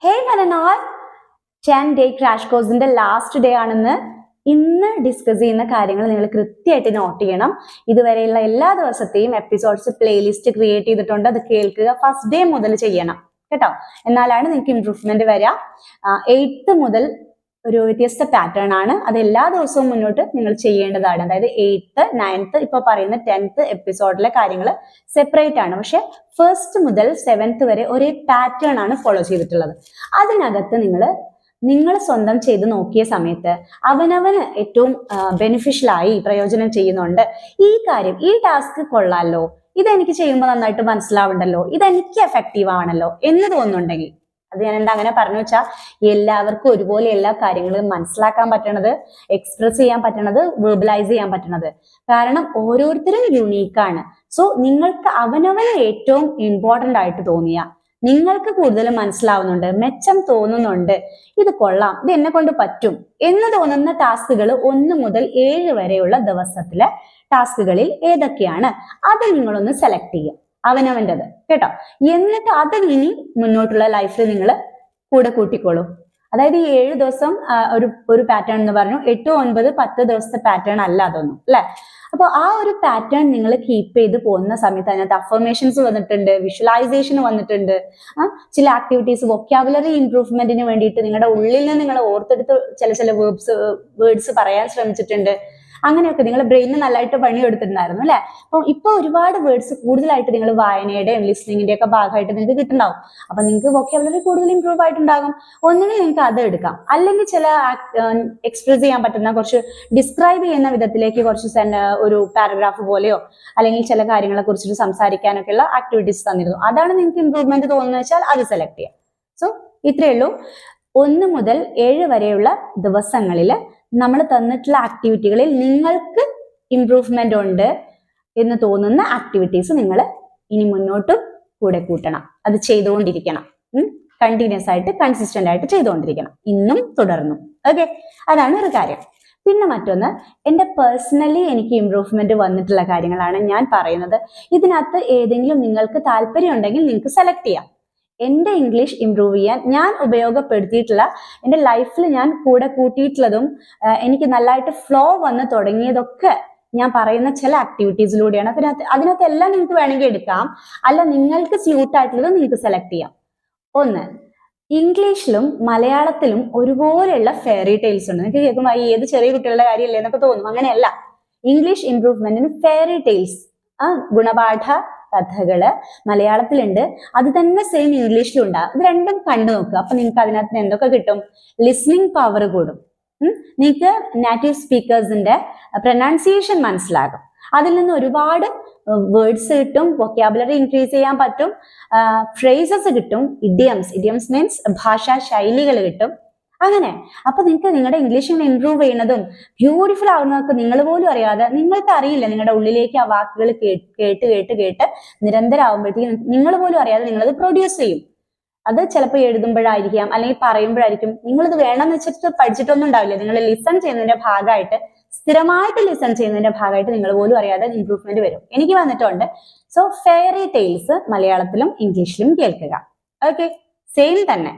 Hey Maranal, 10-day crash course in the last day ആണെന്ന് ഇന്ന് discuss ചെയ്യുന്ന കാര്യങ്ങൾ നിങ്ങൾ കൃത്യമായിട്ട് നോട്ട് ചെയ്യണം. ഇതുവരെയുള്ള എല്ലാ ദിവസത്തെയും എപ്പിസോഡ്സ് പ്ലേലിസ്റ്റ് ക്രിയേറ്റ് ചെയ്തിട്ടുണ്ട്. അത് കേൾക്കുക. ഫസ്റ്റ് ഡേ മുതൽ ചെയ്യണം കേട്ടോ. എന്നാലാണ് നിങ്ങൾക്ക് ഇംപ്രൂവ്മെന്റ് വരിക. 8th മുതൽ ഒരു വ്യത്യസ്ത പാറ്റേൺ ആണ്. അത് എല്ലാ ദിവസവും മുന്നോട്ട് നിങ്ങൾ ചെയ്യേണ്ടതാണ്. അതായത് 8th 9th ഇപ്പൊ പറയുന്ന 10th എപ്പിസോഡിലെ കാര്യങ്ങൾ സെപ്പറേറ്റ് ആണ്. പക്ഷെ 1st മുതൽ 7th വരെ ഒരേ പാറ്റേൺ ആണ് ഫോളോ ചെയ്തിട്ടുള്ളത്. അതിനകത്ത് നിങ്ങൾ സ്വന്തം ചെയ്ത് നോക്കിയ സമയത്ത് അവനവന് ഏറ്റവും ബെനിഫിഷ്യൽ ആയി പ്രയോജനം ചെയ്യുന്നുണ്ട്. ഈ ടാസ്ക് കൊള്ളാലോ, ഇതെനിക്ക് ചെയ്യുമ്പോൾ നന്നായിട്ട് മനസ്സിലാവുണ്ടല്ലോ, ഇതെനിക്ക് എഫക്റ്റീവ് ആണല്ലോ എന്ന് തോന്നുന്നുണ്ടെങ്കിൽ, അത് ഞാൻ എന്താ അങ്ങനെ പറഞ്ഞു വെച്ചാൽ, എല്ലാവർക്കും ഒരുപോലെ എല്ലാ കാര്യങ്ങളും മനസ്സിലാക്കാൻ പറ്റണത്, എക്സ്പ്രസ് ചെയ്യാൻ പറ്റണത്, വെർബലൈസ് ചെയ്യാൻ പറ്റണത്. കാരണം ഓരോരുത്തരും യുണീക്കാണ്. സോ നിങ്ങൾക്ക് അവനവന് ഏറ്റവും ഇമ്പോർട്ടൻ്റ് ആയിട്ട് തോന്നിയ, നിങ്ങൾക്ക് കൂടുതൽ മനസ്സിലാവുന്നുണ്ട്, മെച്ചം തോന്നുന്നുണ്ട്, ഇത് കൊള്ളാം, ഇത് എന്നെ കൊണ്ട് പറ്റും എന്ന് തോന്നുന്ന ടാസ്കുകൾ 1 മുതൽ 7 വരെയുള്ള ദിവസത്തിലെ ടാസ്കുകളിൽ ഏതൊക്കെയാണ് അത് നിങ്ങളൊന്ന് സെലക്ട് ചെയ്യുക, അവനവൻ്റെത് കേട്ടോ. എന്നിട്ട് അത് ഇനി മുന്നോട്ടുള്ള ലൈഫിൽ നിങ്ങൾ കൂടെ കൂട്ടിക്കോളൂ. അതായത് ഈ 7 ദിവസം ഒരു പാറ്റേൺ എന്ന് പറഞ്ഞു, 8, 9, 10 ദിവസത്തെ പാറ്റേൺ അല്ല അതൊന്നും, അല്ലെ? അപ്പോൾ ആ ഒരു പാറ്റേൺ നിങ്ങൾ കീപ്പ് ചെയ്ത് പോകുന്ന സമയത്ത് അതിനകത്ത് അഫർമേഷൻസ് വന്നിട്ടുണ്ട്, വിഷ്വലൈസേഷൻ വന്നിട്ടുണ്ട്, ചില ആക്ടിവിറ്റീസ്, വൊക്കാബുലറി ഇംപ്രൂവ്മെന്റിന് വേണ്ടിയിട്ട് നിങ്ങളുടെ ഉള്ളിൽ നിന്ന് നിങ്ങൾ ഓർത്തെടുത്ത് ചില വേർഡ്സ് പറയാൻ ശ്രമിച്ചിട്ടുണ്ട്. അങ്ങനെയൊക്കെ നിങ്ങൾ ബ്രെയിനിന് നല്ലതായിട്ട് പണിയെടുത്തിട്ടുണ്ടായിരുന്നു, അല്ലെ? അപ്പോൾ ഇപ്പൊ ഒരുപാട് വേർഡ്സ് കൂടുതലായിട്ട് നിങ്ങൾ വായനയുടെയും ലിസ്ണിങ്ങിന്റെയും ഒക്കെ ഭാഗമായിട്ട് നിങ്ങൾക്ക് കിട്ടുന്നുണ്ടാവും. അപ്പൊ നിങ്ങൾക്ക് വൊക്കാബുലറി കൂടുതൽ ഇംപ്രൂവ് ആയിട്ടുണ്ടാകും. ഒന്നുകിൽ നിങ്ങൾക്ക് അത് എടുക്കാം, അല്ലെങ്കിൽ ചില എക്സ്പ്രസ് ചെയ്യാൻ പറ്റുന്ന, കുറച്ച് ഡിസ്ക്രൈബ് ചെയ്യുന്ന വിധത്തിലേക്ക് കുറച്ച് ഒരു പാരഗ്രാഫ് പോലെയോ അല്ലെങ്കിൽ ചില കാര്യങ്ങളെ കുറിച്ചിട്ട് സംസാരിക്കാനൊക്കെയുള്ള ആക്ടിവിറ്റീസ് തന്നിരുന്നു. അതാണ് നിങ്ങൾക്ക് ഇംപ്രൂവ്മെന്റ് തോന്നുന്നത് വെച്ചാൽ അത് സെലക്ട് ചെയ്യാം. സോ ഇത്രയേ ഉള്ളൂ. 1 മുതൽ 7 വരെയുള്ള ദിവസങ്ങളിൽ നമ്മൾ തന്നിട്ടുള്ള ആക്ടിവിറ്റികളിൽ നിങ്ങൾക്ക് ഇംപ്രൂവ്മെന്റ് ഉണ്ട് എന്ന് തോന്നുന്ന ആക്ടിവിറ്റീസ് നിങ്ങൾ ഇനി മുന്നോട്ടും കൂടെ കൂട്ടണം. അത് ചെയ്തുകൊണ്ടിരിക്കണം. കണ്ടിന്യൂസ് ആയിട്ട് കൺസിസ്റ്റന്റ് ആയിട്ട് ചെയ്തുകൊണ്ടിരിക്കണം, ഇന്നും തുടർന്നും. ഓക്കെ, അതാണ് ഒരു കാര്യം. പിന്നെ മറ്റൊന്ന്, എൻ്റെ പേഴ്സണലി എനിക്ക് ഇംപ്രൂവ്മെന്റ് വന്നിട്ടുള്ള കാര്യങ്ങളാണ് ഞാൻ പറയുന്നത്. ഇതിനകത്ത് ഏതെങ്കിലും നിങ്ങൾക്ക് താല്പര്യം ഉണ്ടെങ്കിൽ നിങ്ങൾക്ക് സെലക്ട് ചെയ്യാം. എൻ്റെ ഇംഗ്ലീഷ് ഇംപ്രൂവ് ചെയ്യാൻ ഞാൻ ഉപയോഗപ്പെടുത്തിയിട്ടുള്ള, എൻ്റെ ലൈഫിൽ ഞാൻ കൂടെ കൂട്ടിയിട്ടുള്ളതും എനിക്ക് നല്ലതായിട്ട് ഫ്ലോ വന്ന് തുടങ്ങിയതൊക്കെ ഞാൻ പറയുന്ന ചില ആക്ടിവിറ്റീസിലൂടെയാണ്. അതിനകത്ത് എല്ലാം നിങ്ങൾക്ക് വേണമെങ്കിൽ എടുക്കാം, അല്ല നിങ്ങൾക്ക് സ്യൂട്ട് ആയിട്ടുള്ളത് നിങ്ങൾക്ക് സെലക്ട് ചെയ്യാം. 1, ഇംഗ്ലീഷിലും മലയാളത്തിലും ഒരുപോലെയുള്ള ഫെയറി ടെയിൽസ് ഉണ്ട്. നിങ്ങൾക്ക് കേൾക്കുമ്പോൾ ഏത് ചെറിയ കുട്ടികളുടെ കാര്യമല്ലേ എന്നൊക്കെ തോന്നും. അങ്ങനെയല്ല. ഇംഗ്ലീഷ് ഇംപ്രൂവ്മെന്റിന് ഫെയറി ടെയിൽസ്, ഗുണപാഠ കഥകള് മലയാളത്തിലുണ്ട്, അത് തന്നെ സെയിം ഇംഗ്ലീഷിലും ഉണ്ടാകും. ഇത് രണ്ടും കണ്ടു നോക്കുക. അപ്പൊ നിങ്ങൾക്ക് അതിനകത്ത് എന്തൊക്കെ കിട്ടും? ലിസ്ണിംഗ് പവർ കൂടും, നിങ്ങൾക്ക് നാറ്റീവ് സ്പീക്കേഴ്സിന്റെ പ്രൊനൗൺസിയേഷൻ മനസ്സിലാകും, അതിൽ നിന്ന് ഒരുപാട് വേർഡ്സ് കിട്ടും, വൊക്കാബുലറി ഇൻക്രീസ് ചെയ്യാൻ പറ്റും, ഫ്രേസസ് കിട്ടും, ഇഡിയംസ് മീൻസ് ഭാഷാ ശൈലികൾ കിട്ടും. അങ്ങനെ അപ്പൊ നിങ്ങൾക്ക് നിങ്ങളുടെ ഇംഗ്ലീഷ് ഇംപ്രൂവ് ചെയ്യുന്നതും ബ്യൂട്ടിഫുൾ ആവുന്നതൊക്കെ നിങ്ങൾ പോലും അറിയാതെ, നിങ്ങൾക്ക് അറിയില്ല, നിങ്ങളുടെ ഉള്ളിലേക്ക് ആ വാക്കുകൾ കേട്ട് നിരന്തരമാകുമ്പോഴത്തേക്കും നിങ്ങൾ പോലും അറിയാതെ നിങ്ങളത് പ്രൊഡ്യൂസ് ചെയ്യും. അത് ചിലപ്പോൾ എഴുതുമ്പോഴായിരിക്കാം, അല്ലെങ്കിൽ പറയുമ്പോഴായിരിക്കും. നിങ്ങളിത് വേണമെന്ന് വെച്ചിട്ട് പഠിച്ചിട്ടൊന്നും ഉണ്ടാവില്ല. നിങ്ങൾ ലിസൺ ചെയ്യുന്നതിന്റെ ഭാഗമായിട്ട്, സ്ഥിരമായിട്ട് ലിസൺ ചെയ്യുന്നതിന്റെ ഭാഗമായിട്ട് നിങ്ങൾ പോലും അറിയാതെ ഇംപ്രൂവ്മെന്റ് വരും. എനിക്ക് വന്നിട്ടുണ്ട്. സോ ഫെയറി ടെയിൽസ് മലയാളത്തിലും ഇംഗ്ലീഷിലും കേൾക്കുക. ഓക്കെ, സെയിം തന്നെ.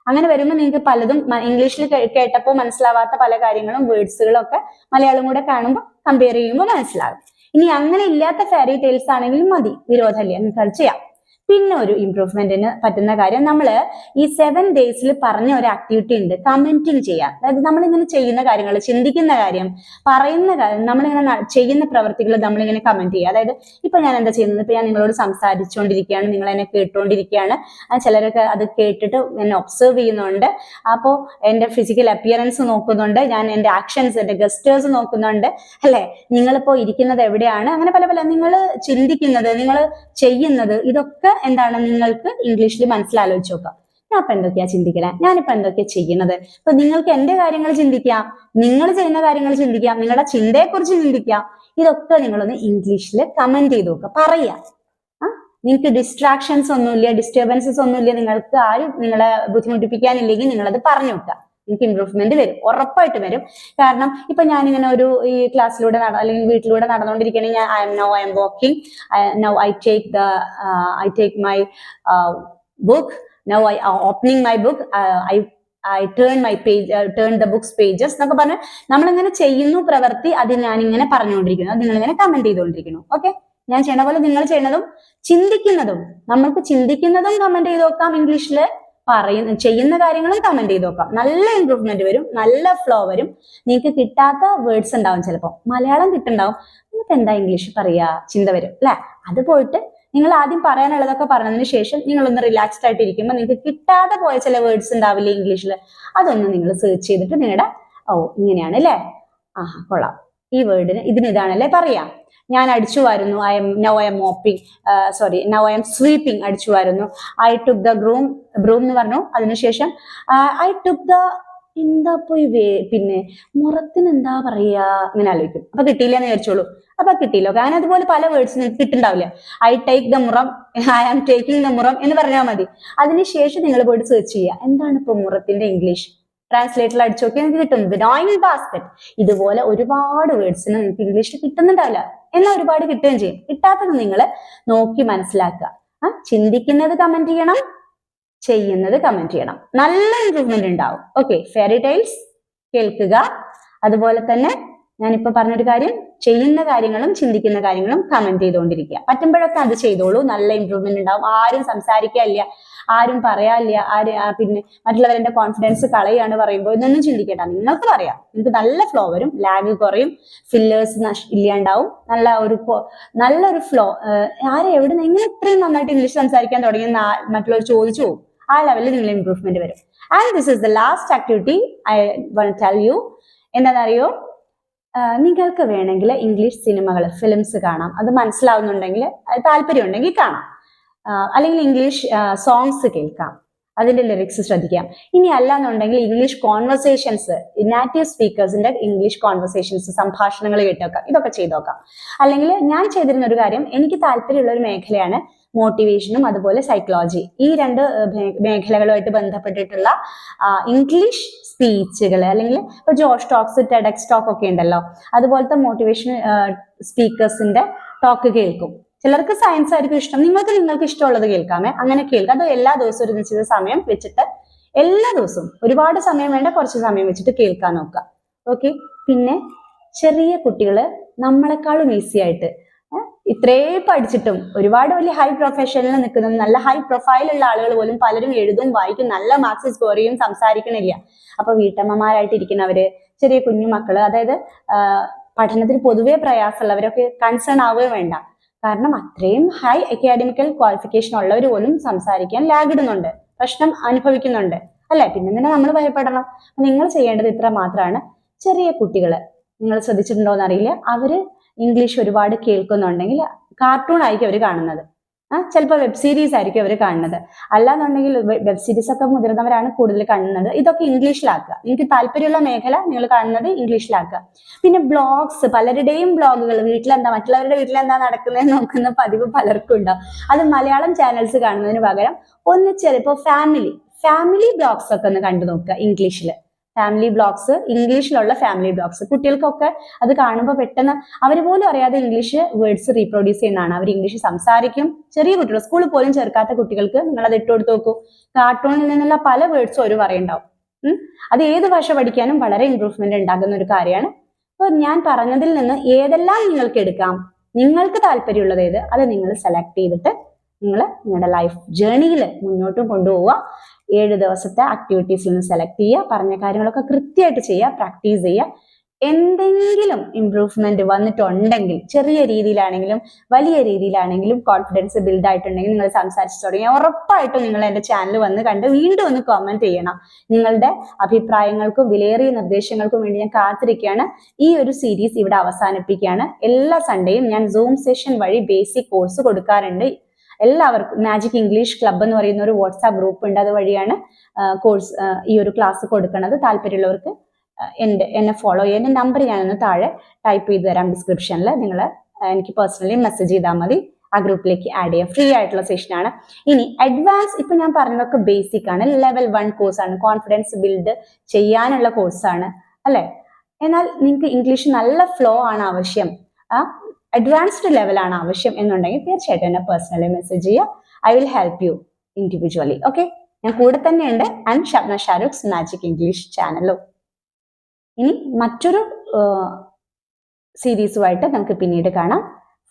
അങ്ങനെ വരുമ്പോൾ നിങ്ങൾക്ക് പലതും ഇംഗ്ലീഷിൽ കേട്ടപ്പോൾ മനസ്സിലാവാത്ത പല കാര്യങ്ങളും, വേർഡ്സുകളും ഒക്കെ മലയാളം കൂടെ കാണുമ്പോൾ കമ്പയർ ചെയ്യുമ്പോൾ മനസ്സിലാകും. ഇനി അങ്ങനെ ഇല്ലാത്ത ഫെയറി ടെയിൽസ് ആണെങ്കിലും മതി, വിരോധമില്ല, നിങ്ങൾക്ക് അത് ചെയ്യാം. പിന്നെ ഒരു ഇംപ്രൂവ്മെന്റിന് പറ്റുന്ന കാര്യം, നമ്മൾ ഈ 7 ഡേയ്സിൽ പറഞ്ഞ ഒരു ആക്ടിവിറ്റി ഉണ്ട്, കമന്റിങ് ചെയ്യാം. അതായത് നമ്മളിങ്ങനെ ചെയ്യുന്ന കാര്യങ്ങൾ, ചിന്തിക്കുന്ന കാര്യം, പറയുന്ന കാര്യം, നമ്മളിങ്ങനെ ചെയ്യുന്ന പ്രവർത്തികൾ നമ്മളിങ്ങനെ കമന്റ് ചെയ്യുക. അതായത് ഇപ്പൊ ഞാൻ എന്താ ചെയ്യുന്നത്, ഇപ്പൊ ഞാൻ നിങ്ങളോട് സംസാരിച്ചുകൊണ്ടിരിക്കുകയാണ്, നിങ്ങൾ എന്നെ കേട്ടുകൊണ്ടിരിക്കുകയാണ്, ചിലരൊക്കെ അത് കേട്ടിട്ട് എന്നെ ഒബ്സർവ് ചെയ്യുന്നുണ്ട്, അപ്പോൾ എൻ്റെ ഫിസിക്കൽ അപ്പിയറൻസ് നോക്കുന്നുണ്ട്, ഞാൻ എൻ്റെ ആക്ഷൻസ്, എൻ്റെ ഗസ്റ്റേഴ്സ് നോക്കുന്നുണ്ട്, അല്ലെ? നിങ്ങളിപ്പോ ഇരിക്കുന്നത് എവിടെയാണ്, അങ്ങനെ പല നിങ്ങൾ ചിന്തിക്കുന്നത്, നിങ്ങൾ ചെയ്യുന്നത്, ഇതൊക്കെ എന്താണ് നിങ്ങൾക്ക് ഇംഗ്ലീഷിൽ മനസ്സിലാലോചിച്ച് നോക്കാം. ഞാൻ ഇപ്പൊ എന്തൊക്കെയാ ചിന്തിക്കണേ, ഞാനിപ്പോ എന്തൊക്കെയാ ചെയ്യുന്നത്. ഇപ്പൊ നിങ്ങൾക്ക് എന്റെ കാര്യങ്ങൾ ചിന്തിക്കാം, നിങ്ങൾ ചെയ്യുന്ന കാര്യങ്ങൾ ചിന്തിക്കാം, നിങ്ങളുടെ ചിന്തയെക്കുറിച്ച് ചിന്തിക്കാം. ഇതൊക്കെ നിങ്ങളൊന്ന് ഇംഗ്ലീഷിൽ കമന്റ് ചെയ്ത് നോക്കുക, പറയാ. നിങ്ങൾക്ക് ഡിസ്ട്രാക്ഷൻസ് ഒന്നുമില്ല, ഡിസ്റ്റർബൻസസ് ഒന്നുമില്ല, നിങ്ങൾക്ക് ആരും നിങ്ങളെ ബുദ്ധിമുട്ടിപ്പിക്കാനില്ലെങ്കിൽ നിങ്ങളത് പറഞ്ഞു നോക്കുക. നിങ്ങൾക്ക് ഇംപ്രൂവ്മെന്റ് വരും, ഉറപ്പായിട്ട് വരും. കാരണം ഇപ്പൊ ഞാനിങ്ങനെ ഈ ക്ലാസ്സിലൂടെ അല്ലെങ്കിൽ വീട്ടിലൂടെ നടന്നുകൊണ്ടിരിക്കുകയാണെങ്കിൽ ഞാൻ I M walking, now I take my book now I opening my book, I turn the books pages എന്നൊക്കെ പറഞ്ഞ് നമ്മളിങ്ങനെ ചെയ്യുന്നു പ്രവൃത്തി, അത് ഞാനിങ്ങനെ പറഞ്ഞുകൊണ്ടിരിക്കുന്നു, അത് നിങ്ങളിങ്ങനെ കമന്റ് ചെയ്തുകൊണ്ടിരിക്കുന്നു. ഓക്കെ, ഞാൻ ചെയ്യണ പോലെ നിങ്ങൾ ചെയ്യണതും ചിന്തിക്കുന്നതും, നമ്മൾക്ക് ചിന്തിക്കുന്നതും കമന്റ് ചെയ്ത് നോക്കാം, ഇംഗ്ലീഷിൽ ചെയ്യുന്ന കാര്യങ്ങളും കമന്റ് ചെയ്ത് നോക്കാം. നല്ല ഇംപ്രൂവ്മെന്റ് വരും, നല്ല ഫ്ലോ വരും. നിങ്ങൾക്ക് കിട്ടാത്ത വേർഡ്സ് ഉണ്ടാവും, ചിലപ്പോൾ മലയാളം കിട്ടുണ്ടാവും, നിങ്ങൾക്ക് എന്താ ഇംഗ്ലീഷ് പറയാ ചിന്ത വരും അല്ലെ. അത് പോയിട്ട് നിങ്ങൾ ആദ്യം പറയാനുള്ളതൊക്കെ പറഞ്ഞതിന് ശേഷം നിങ്ങളൊന്ന് റിലാക്സ്ഡ് ആയിട്ട് ഇരിക്കുമ്പോൾ നിങ്ങൾക്ക് കിട്ടാതെ പോയ ചില വേർഡ്സ് ഉണ്ടാവില്ലേ ഇംഗ്ലീഷിൽ, അതൊന്ന് നിങ്ങൾ സെർച്ച് ചെയ്തിട്ട് നിങ്ങളുടെ ഇങ്ങനെയാണ് അല്ലേ, കൊള്ളാം, ഈ വേർഡിന് ഇതിന് ഇതാണല്ലേ പറയാം. ഞാൻ അടിച്ചു വാരുന്നു, നൗ ഐ എം സ്വീപ്പിംഗ്, അടിച്ചു വാരുന്നു. ഐ ടുക്ക് ദ ബ്രൂം എന്ന് പറഞ്ഞു. അതിനുശേഷം ഐ ടുക്ക് ദ എന്താ പോയി പിന്നെ മുറത്തിന് എന്താ പറയാ, ഇങ്ങനെ ആലോചിക്കും. അപ്പൊ കിട്ടിയില്ല എന്ന് വിചാരിച്ചോളൂ. അപ്പൊ കിട്ടിയില്ലോ, കാരണം അതുപോലെ പല വേർഡ്സ് നിങ്ങൾക്ക് കിട്ടുണ്ടാവില്ല. I take the muram, I am taking the muram എന്ന് പറഞ്ഞാൽ മതി. അതിനുശേഷം നിങ്ങൾ പോയിട്ട് സെർച്ച് ചെയ്യുക, എന്താണ് ഇപ്പൊ മുറത്തിന്റെ ഇംഗ്ലീഷ്, ട്രാൻസ്ലേറ്ററിൽ അടിച്ചു നോക്കി നിങ്ങൾക്ക് കിട്ടും ഡ്രോയിങ് ബാസ്കറ്റ്. ഇതുപോലെ ഒരുപാട് വേർഡ്സിന് നിങ്ങൾക്ക് ഇംഗ്ലീഷിൽ കിട്ടുന്നുണ്ടാവില്ല, എന്നാൽ ഒരുപാട് കിട്ടുകയും ചെയ്യും. കിട്ടാത്തത് നിങ്ങൾ നോക്കി മനസ്സിലാക്കുക. ചിന്തിക്കുന്നത് കമന്റ് ചെയ്യണം, ചെയ്യുന്നത് കമന്റ് ചെയ്യണം, നല്ല ഇംപ്രൂവ്മെന്റ് ഉണ്ടാവും. ഓക്കെ, ഫെയറി ടൈൽസ് കേൾക്കുക. അതുപോലെ തന്നെ ഞാനിപ്പോ പറഞ്ഞൊരു കാര്യം, ചെയ്യുന്ന കാര്യങ്ങളും ചിന്തിക്കുന്ന കാര്യങ്ങളും കമന്റ് ചെയ്തുകൊണ്ടിരിക്കുക. പറ്റുമ്പോഴൊക്കെ അത് ചെയ്തോളൂ, നല്ല ഇംപ്രൂവ്മെന്റ് ഉണ്ടാവും. ആരും സംസാരിക്കാനില്ല, ആരും പറയാനില്ല, പിന്നെ മറ്റുള്ളവരുടെ കോൺഫിഡൻസ് കളയാണ് പറയുമ്പോൾ ഇതൊന്നും ചിന്തിക്കേണ്ട, നിങ്ങൾക്ക് പറയാം. നിങ്ങൾക്ക് നല്ല ഫ്ലോ വരും, ലാഗ് കുറയും, ഫില്ലേഴ്സ് ഇല്ലാണ്ടാവും, നല്ലൊരു ഫ്ലോ. എവിടെ നിന്ന് എങ്ങനെ ഇത്രയും നന്നായിട്ട് ഇംഗ്ലീഷ് സംസാരിക്കാൻ തുടങ്ങി മറ്റുള്ളവർ ചോദിച്ചു പോകും. ആ ലെവലിൽ നിങ്ങൾ ഇംപ്രൂവ്മെന്റ് വരും. And this is the last activity I won't tell you. എന്താണെന്നറിയോ, നിങ്ങൾക്ക് വേണമെങ്കിൽ ഇംഗ്ലീഷ് സിനിമകൾ, ഫിലിംസ് കാണാം. അത് മനസ്സിലാവുന്നുണ്ടെങ്കിൽ, താല്പര്യം ഉണ്ടെങ്കിൽ കാണാം. അല്ലെങ്കിൽ ഇംഗ്ലീഷ് സോങ്സ് കേൾക്കാം, അതിന്റെ ലിറിക്സ് ശ്രദ്ധിക്കാം. ഇനി അല്ലാന്നുണ്ടെങ്കിൽ ഇംഗ്ലീഷ് കോൺവെർസേഷൻസ്, നാറ്റീവ് സ്പീക്കേഴ്സിന്റെ ഇംഗ്ലീഷ് കോൺവെർസേഷൻസ്, സംഭാഷണങ്ങൾ കേട്ടോക്കാം. ഇതൊക്കെ ചെയ്ത് നോക്കാം. അല്ലെങ്കിൽ ഞാൻ ചെയ്തിരുന്ന ഒരു കാര്യം, എനിക്ക് താല്പര്യമുള്ള ഒരു മേഖലയാണ് മോട്ടിവേഷനും അതുപോലെ സൈക്കോളജി. ഈ രണ്ട് മേഖലകളുമായിട്ട് ബന്ധപ്പെട്ടിട്ടുള്ള ഇംഗ്ലീഷ് സ്പീച്ചുകൾ, അല്ലെങ്കിൽ ഇപ്പൊ ജോഷ് ടോക്സ്, ടെഡെക്സ് ടോക്ക് ഒക്കെ ഉണ്ടല്ലോ, അതുപോലത്തെ മോട്ടിവേഷൻ സ്പീക്കേഴ്സിന്റെ ടോക്ക് കേൾക്കും. ചിലർക്ക് സയൻസ് ആയിരിക്കും ഇഷ്ടം, നിങ്ങൾക്ക് ഇഷ്ടമുള്ളത് കേൾക്കാമേ, അങ്ങനെ കേൾക്കാം. അത് എല്ലാ ദിവസവും ഒരു നിശ്ചിത സമയം വെച്ചിട്ട്, എല്ലാ ദിവസവും ഒരുപാട് സമയം വേണ്ട, കുറച്ച് സമയം വെച്ചിട്ട് കേൾക്കാൻ നോക്കുക. ഓക്കെ, പിന്നെ ചെറിയ കുട്ടികള് നമ്മളെക്കാളും ഈസി ആയിട്ട്, ഇത്രയും പഠിച്ചിട്ടും ഒരുപാട് വലിയ ഹൈ പ്രൊഫഷനിൽ നിൽക്കുന്ന നല്ല ഹൈ പ്രൊഫൈലുള്ള ആളുകൾ പോലും പലരും എഴുതും, വായിക്കും, നല്ല മാർക്സ് സ്കോർ ചെയ്യും, സംസാരിക്കണില്ല. അപ്പൊ വീട്ടമ്മമാരായിട്ട് ഇരിക്കുന്നവര്, ചെറിയ കുഞ്ഞു മക്കള്, അതായത് പഠനത്തിൽ പൊതുവെ പ്രയാസമുള്ളവരൊക്കെ കൺസേൺ ആവുകയും വേണ്ട. കാരണം അത്രയും ഹൈ അക്കാഡമിക്കൽ ക്വാളിഫിക്കേഷൻ ഉള്ളവർ പോലും സംസാരിക്കാൻ ലാഗിടുന്നുണ്ട്, പ്രശ്നം അനുഭവിക്കുന്നുണ്ട് അല്ലെ. പിന്നെ തന്നെ നമ്മൾ ഭയപ്പെടണം. നിങ്ങൾ ചെയ്യേണ്ടത് ഇത്ര മാത്രമാണ്. ചെറിയ കുട്ടികള്, നിങ്ങൾ ശ്രദ്ധിച്ചിട്ടുണ്ടോന്ന് അറിയില്ല, അവര് ഇംഗ്ലീഷ് ഒരുപാട് കേൾക്കുന്നുണ്ടെങ്കിൽ കാർട്ടൂൺ ആയിരിക്കും അവർ കാണുന്നത്, ചിലപ്പോൾ വെബ് സീരീസ് ആയിരിക്കും അവർ കാണുന്നത്. അല്ലാന്നുണ്ടെങ്കിൽ വെബ് സീരീസ് ഒക്കെ മുതിർന്നവരാണ് കൂടുതൽ കാണുന്നത്. ഇതൊക്കെ ഇംഗ്ലീഷിലാക്കുക. നിങ്ങൾക്ക് താല്പര്യമുള്ള മേഖല നിങ്ങൾ കാണുന്നത് ഇംഗ്ലീഷിലാക്കുക. പിന്നെ ബ്ലോഗ്സ്, പലരുടെയും ബ്ലോഗുകൾ, മറ്റുള്ളവരുടെ വീട്ടിലെന്താ നടക്കുന്നതെന്ന് നോക്കുന്ന പതിവ് പലർക്കും ഉണ്ടാവും. അത് മലയാളം ചാനൽസ് കാണുന്നതിന് പകരം ഒന്ന് ചിലപ്പോൾ ഫാമിലി ബ്ലോഗ്സ് ഒക്കെ ഒന്ന് കണ്ടു നോക്കുക. ഫാമിലി ബ്ലോഗ്സ്, ഇംഗ്ലീഷിലുള്ള ഫാമിലി ബ്ലോഗ്സ്, കുട്ടികൾക്കൊക്കെ അത് കാണുമ്പോൾ പെട്ടെന്ന് അവർ പോലും അറിയാതെ ഇംഗ്ലീഷ് വേർഡ്സ് റീപ്രൊഡ്യൂസ് ചെയ്യുന്നതാണ്. അവർ ഇംഗ്ലീഷ് സംസാരിക്കും. ചെറിയ കുട്ടികൾ, സ്കൂളിൽ പോലും ചേർക്കാത്ത കുട്ടികൾക്ക് നിങ്ങൾ അത് ഇട്ട് കൊടുത്ത് നോക്കൂ. കാർട്ടൂണിൽ നിന്നുള്ള പല വേർഡ്സും ഒരു പറയുണ്ടാവും. അത് ഏത് ഭാഷ പഠിക്കാനും വളരെ ഇംപ്രൂവ്മെന്റ് ഉണ്ടാകുന്ന ഒരു കാര്യമാണ്. അപ്പോൾ ഞാൻ പറഞ്ഞതിൽ നിന്ന് ഏതെല്ലാം നിങ്ങൾക്ക് എടുക്കാം, നിങ്ങൾക്ക് താല്പര്യമുള്ളത് ഏത്, അത് നിങ്ങൾ സെലക്ട് ചെയ്തിട്ട് നിങ്ങൾ നിങ്ങളുടെ ലൈഫ് ജേർണിയിൽ മുന്നോട്ടും കൊണ്ടുപോവുക. 7 ദിവസത്തെ ആക്ടിവിറ്റീസിൽ നിന്ന് സെലക്ട് ചെയ്യുക. പറഞ്ഞ കാര്യങ്ങളൊക്കെ കൃത്യമായിട്ട് ചെയ്യുക, പ്രാക്ടീസ് ചെയ്യുക. എന്തെങ്കിലും ഇംപ്രൂവ്മെന്റ് വന്നിട്ടുണ്ടെങ്കിൽ, ചെറിയ രീതിയിലാണെങ്കിലും വലിയ രീതിയിലാണെങ്കിലും, കോൺഫിഡൻസ് ബിൽഡ് ആയിട്ടുണ്ടെങ്കിൽ, നിങ്ങൾ സംസാരിച്ചു തുടങ്ങിയാൽ ഉറപ്പായിട്ടും നിങ്ങൾ എൻ്റെ ചാനൽ വന്ന് കണ്ട് വീണ്ടും ഒന്ന് കമന്റ് ചെയ്യണം. നിങ്ങളുടെ അഭിപ്രായങ്ങൾക്കും വിലയേറിയ നിർദ്ദേശങ്ങൾക്കും വേണ്ടി ഞാൻ കാത്തിരിക്കുകയാണ്. ഈ ഒരു സീരീസ് ഇവിടെ അവസാനിപ്പിക്കുകയാണ്. എല്ലാ സൺഡേയും ഞാൻ സൂം സെഷൻ വഴി ബേസിക് കോഴ്സ് കൊടുക്കാറുണ്ട്. എല്ലാവർക്കും മാജിക് ഇംഗ്ലീഷ് ക്ലബ്ബ് എന്ന് പറയുന്ന ഒരു വാട്സാപ്പ് ഗ്രൂപ്പ് ഉണ്ട്. അതുവഴിയാണ് കോഴ്സ് ഈ ഒരു ക്ലാസ് കൊടുക്കുന്നത്. താല്പര്യമുള്ളവർക്ക് എന്നെ ഫോളോ ചെയ്യാൻ നമ്പർ ഞാനൊന്ന് താഴെ ടൈപ്പ് ചെയ്ത് തരാം ഡിസ്ക്രിപ്ഷനിൽ. നിങ്ങൾ എനിക്ക് പേഴ്സണലി മെസ്സേജ് ചെയ്താൽ മതി. ആ ഗ്രൂപ്പിലേക്ക് ആഡ് ചെയ്യാം. ഫ്രീ ആയിട്ടുള്ള സെഷനാണ്. ഇനി അഡ്വാൻസ്, ഇപ്പൊ ഞാൻ പറഞ്ഞതൊക്കെ ബേസിക് ആണ്. ലെവൽ 1 കോഴ്സാണ്. കോൺഫിഡൻസ് ബിൽഡ് ചെയ്യാനുള്ള കോഴ്സാണ് അല്ലെ. എന്നാൽ നിങ്ങൾക്ക് ഇംഗ്ലീഷ് നല്ല ഫ്ലോ ആണ് ആവശ്യം, അഡ്വാൻസ്ഡ് ലെവലാണ് ആവശ്യം എന്നുണ്ടെങ്കിൽ തീർച്ചയായിട്ടും എന്നെ പേഴ്സണലി മെസ്സേജ് ചെയ്യുക. I will help you individually. Okay, ഞാൻ കൂടെ തന്നെയുണ്ട് ആൻഡ് ഷബ്ന ഷാരൂഖ്സ് മാജിക് ഇംഗ്ലീഷ് ചാനലും. ഇനി മറ്റൊരു സീരീസുമായിട്ട് നമുക്ക് പിന്നീട് കാണാം.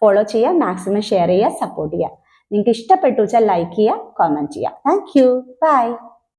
ഫോളോ ചെയ്യുക, മാക്സിമം ഷെയർ ചെയ്യുക, സപ്പോർട്ട് ചെയ്യുക. നിങ്ങൾക്ക് ഇഷ്ടപ്പെട്ടു വെച്ചാൽ ലൈക്ക് ചെയ്യുക, കമന്റ് ചെയ്യുക. Thank you, by.